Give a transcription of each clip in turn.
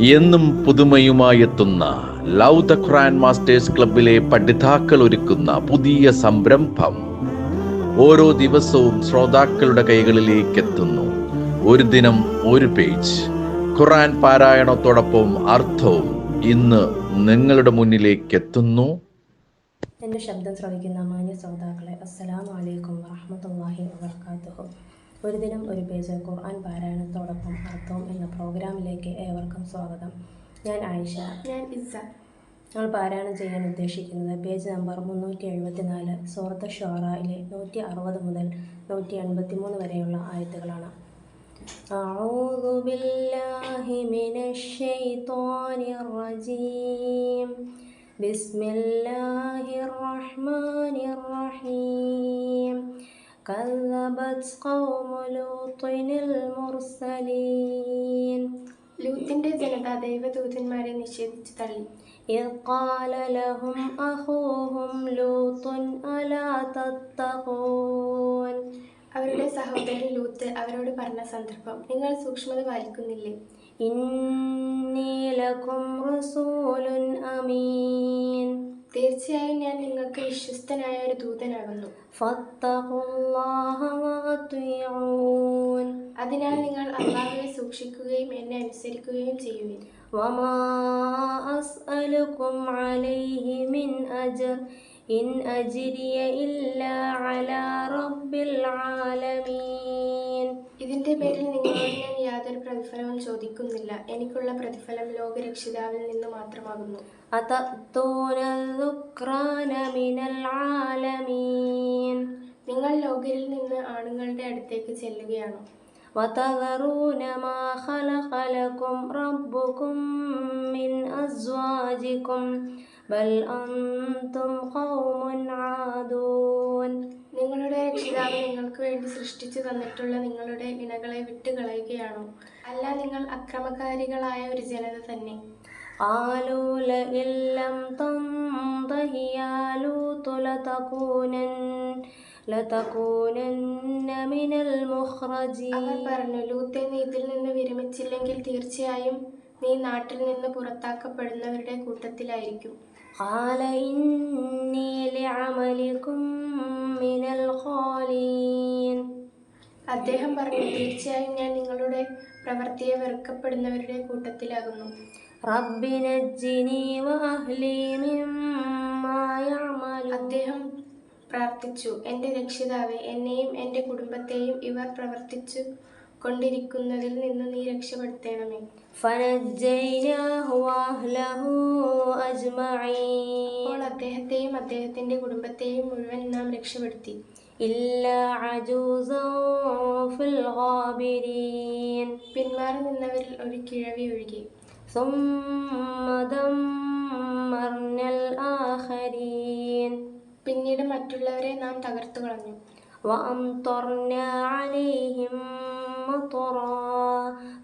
എന്നും പുതുമയുമായെത്തുന്ന love the Quran masters ക്ലബിലെ പഠിതാക്കൾ ഒരുക്കുന്ന പുതിയ സംരംഭം ഓരോ ദിവസവും ശ്രോതാക്കളുടെ കൈകളിലേക്ക് എത്തുന്നു. ഒരു ദിനം ഒരു പേജ് ഖുർആൻ പാരായണത്തോടൊപ്പം അർത്ഥവും ഇന്ന് നിങ്ങളുടെ മുന്നിലേക്ക് എത്തുന്നു. എൻ്റെ ശബ്ദം ശ്രവിക്കുന്ന മാന്യ ശ്രോതാക്കളെ, അസ്സലാമു അലൈക്കും വറഹ്മത്തുള്ളാഹി വബറകാതുഹു. ഒരു ദിനം ഒരു പേജ് ഖുർആൻ പാരായണത്തോടൊപ്പം അർത്ഥവും എന്ന പ്രോഗ്രാമിലേക്ക് ഏവർക്കും സ്വാഗതം. ഞാൻ ആയിഷ. ഞാൻ ഇസ്സ. ഞങ്ങൾ പാരായണം ചെയ്യാൻ ഉദ്ദേശിക്കുന്നത് പേജ് നമ്പർ 374 സൂറത്ത് ഷുആറയിലെ 160 മുതൽ 183 വരെയുള്ള ആയത്തുകളാണ്. അഊദു ബില്ലാഹി മിനശ് ശൈത്വാനിർ റജീം. ബിസ്മില്ലാഹിർ റഹ്മാനിർ റഹീം. കദ്ദബത് ഖൗമു ലൂത്തിനിൽ മുർസലീൻ. ലൂത്തിന്റെ ജനത ദൈവദൂതന്മാരെ നിഷേധിച്ചു തള്ളി. ഇദ് ഖാല ലഹും അഖൂഹും ലൂത്തുൻ അലാ തത്തഖൂൻ. അവരുടെ സഹോദരൻ ലൂത്ത് അവരോട് പറഞ്ഞ സന്ദർഭം, നിങ്ങൾ സൂക്ഷ്മത പാലിക്കുന്നില്ലേ? ഇന്നി ലകും റസൂലുൻ അമീൻ. തീർച്ചയായും ഞാൻ നിങ്ങൾക്ക് വിശ്വസ്തനായ ഒരു ദൂതനാകുന്നു. ഫത്തഖുല്ലാഹ വഅത്വീഊൻ. അതിനാൽ നിങ്ങൾ അല്ലാഹുവെ സൂക്ഷിക്കുകയും എന്നെ അനുസരിക്കുകയും ചെയ്യുവിൻ. വമാ അസ്അലുകും അലൈഹി മിൻ അജ്ർ ഇൻ അജ്രിയ ഇല്ലാ അലാ റബ്ബിൽ ആലമീൻ. ഇതിന്റെ പേരിൽ നിങ്ങളോട് ഞാൻ യാതൊരു പ്രതിഫലവും ചോദിക്കുന്നില്ല. എനിക്കുള്ള പ്രതിഫലം ലോകരക്ഷിതാവിൽ നിന്ന് മാത്രമാകുന്നു. അതഅ്തൂന ദുക്റാന മിനൽ ആലമീൻ. നിങ്ങൾ ലോകരിൽ നിന്ന് ആണുങ്ങളുടെ അടുത്തേക്ക് ചെല്ലുകയാണോ? വതദറൂന മാ ഖലഖ ലകും റബ്ബുകും മിൻ അസ്വാജികും ബൽ അൻതും ഖൗമുൻ ആദൂൻ. നിങ്ങളുടെ രക്ഷിതാവ് നിങ്ങൾക്ക് വേണ്ടി സൃഷ്ടിച്ചു തന്നിട്ടുള്ള നിങ്ങളുടെ ഇണകളെ വിട്ടുകളയുകയാണോ? അല്ല, നിങ്ങൾ അക്രമകാരികളായ ഒരു ജനത തന്നെ. ഖാലൂ ലഇൻ ലം തൻതഹി യാ ലൂത്ത് ലതകൂനന്ന മിനൽ മുഖ്റജീൻ. അവർ പറഞ്ഞു, ലൂത്തെ, നീ ഇതിൽ നിന്ന് വിരമിച്ചില്ലെങ്കിൽ തീർച്ചയായും നീ നാട്ടിൽ നിന്ന് പുറത്താക്കപ്പെടുന്നവരുടെ കൂട്ടത്തിലായിരിക്കും. ഖാല ഇന്നി ലിഅമലികും മിനൽ ഖാലീൻ. അദ്ദേഹം പറഞ്ഞു, തീർച്ചയായും ഞാൻ നിങ്ങളുടെ പ്രവൃത്തിയെ വെറുക്കപ്പെടുന്നവരുടെ കൂട്ടത്തിലാകുന്നു. റബ്ബി നജ്ജിനി വഅഹ്ലി മിമ്മാ യഅമലൂൻ. അദ്ദേഹം പ്രാർത്ഥിച്ചു, എൻ്റെ രക്ഷിതാവേ, എന്നെയും എൻ്റെ കുടുംബത്തെയും ഇവർ പ്രവർത്തിച്ചു കൊണ്ടിരിക്കുന്നതിൽ നിന്ന് നീ രക്ഷപ്പെടുത്തണമേ. ഫനജ്ജയ്നാഹു വഅഹ്ലഹു അജ്മഈൻ. അപ്പോൾ അദ്ദേഹത്തെയും അദ്ദേഹത്തിൻ്റെ കുടുംബത്തെയും മുഴുവൻ നാം രക്ഷപ്പെടുത്തി. ഇല്ലാ അജൂസൻ ഫിൽ ഗാബിരീൻ. പിന്മാറി നിന്നവരിൽ ഒരു കിഴവി ഒഴികെ. സുമ്മ ദമ്മർനൽ ആഖരീൻ. പിന്നീട് മറ്റുള്ളവരെ നാം തകർത്തു കളഞ്ഞു. വഅംതർനാ അലൈഹിം മത്റാ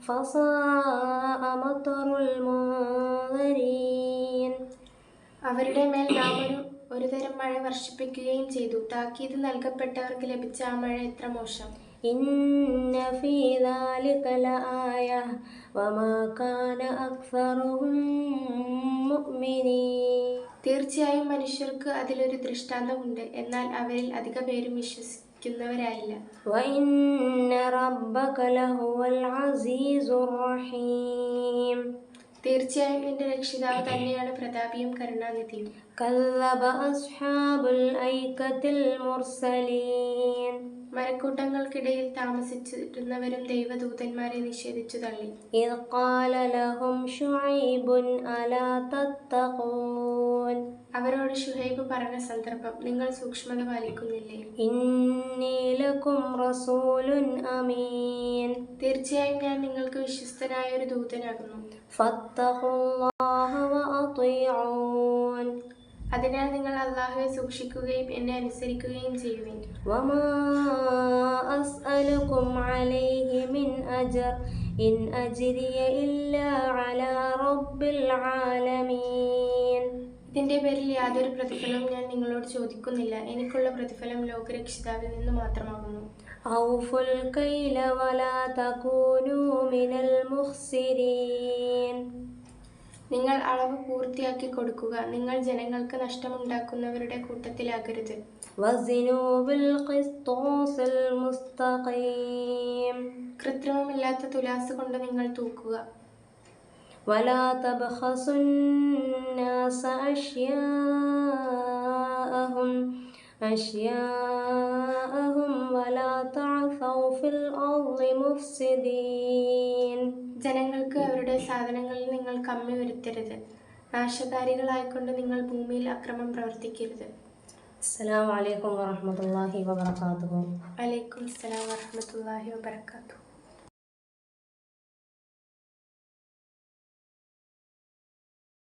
ഫസാഅ മത്റുൽ മുൻദരീൻ. അവരുടെ മേൽ നാം ഒരു തരം മഴ വർഷിപ്പിക്കുകയും ചെയ്തു. താക്കീത് നൽകപ്പെട്ടവർക്ക് ലഭിച്ച ആ മഴ എത്ര മോശം. ഇന്ന ഫീ ദാലിക ലആയ വമാ കാന അക്സറുഹും മുഅ്മിനീൻ. തീർച്ചയായും മനുഷ്യർക്ക് അതിലൊരു ദൃഷ്ടാന്തമുണ്ട്, എന്നാൽ അവരിൽ അധിക പേരും വിശ്വസിക്കുന്നവരായില്ല. വഇന്ന റബ്ബക ലഹുവൽ അസീസുർ റഹീം. തീർച്ചയായും നിന്റെ രക്ഷിതാവ് തന്നെയാണ് പ്രതാപിയും കരുണാനിധിയും. കദ്ദബ അസ്ഹാബുൽ ഐകത്തിൽ മുർസലീൻ. മരക്കൂട്ടങ്ങൾക്കിടയിൽ താമസിച്ചിരുന്നവരും ദൈവദൂതന്മാരെ നിഷേധിച്ചു തള്ളി. ഇദ് ഖാല ലഹും ശുഐബുൻ അലാ തത്തഖൂൻ. അവരോട് ശുഹൈബ് പറഞ്ഞ സന്ദർഭം, നിങ്ങൾ സൂക്ഷ്മത പാലിക്കുന്നില്ലേ? ഇന്നി ലകും റസൂലുൻ അമീൻ. തീർച്ചയായും ഞാൻ നിങ്ങൾക്ക് വിശ്വസ്തനായ ഒരു ദൂതനാകുന്നു. ഫത്തഖുല്ലാഹ വഅത്വീഊൻ. അതിനാൽ നിങ്ങൾ അല്ലാഹുവെ സൂക്ഷിക്കുകയും എന്നെ അനുസരിക്കുകയും ചെയ്യുവിൻ. വമാ അസ്അലുകും അലൈഹി മിൻ അജ്ർ ഇൻ അജ്രിയ ഇല്ലാ അലാ റബ്ബിൽ ആലമീൻ. ഇതിന്റെ പേരിൽ യാതൊരു പ്രതിഫലവും ഞാൻ നിങ്ങളോട് ചോദിക്കുന്നില്ല. എനിക്കുള്ള പ്രതിഫലം ലോകരക്ഷിതാവിൽ നിന്ന് മാത്രമാകുന്നു. ഔഫുൽ കൈല വലാ തകൂനൂ മിനൽ മുഖ്സിരീൻ. നിങ്ങൾ അളവ് പൂർത്തിയാക്കി കൊടുക്കുക. നിങ്ങൾ ജനങ്ങൾക്ക് നഷ്ടമുണ്ടാക്കുന്നവരുടെ കൂട്ടത്തിലാകരുത്. وزنوا بالقسطاس المستقيم കൃത്രിമമില്ലാത്ത തുലാസ് കൊണ്ട് നിങ്ങൾ തൂക്കുക. ولا تبخسوا الناس أشياءهم ولا تعثوا في الأرض مفسدين ജനങ്ങൾക്ക് അവരുടെ സാധനങ്ങളിൽ നിങ്ങൾ കമ്മി വരുത്തരുത്. നാശകാരികളായിക്കൊണ്ട് നിങ്ങൾ ഭൂമിയിൽ അക്രമം പ്രവർത്തിക്കരുത്. السلام عليكم ورحمة الله وبركاته. വലൈക്കും അസ്സലാം വറഹ്മത്തുള്ളാഹി വബറകാതുഹു.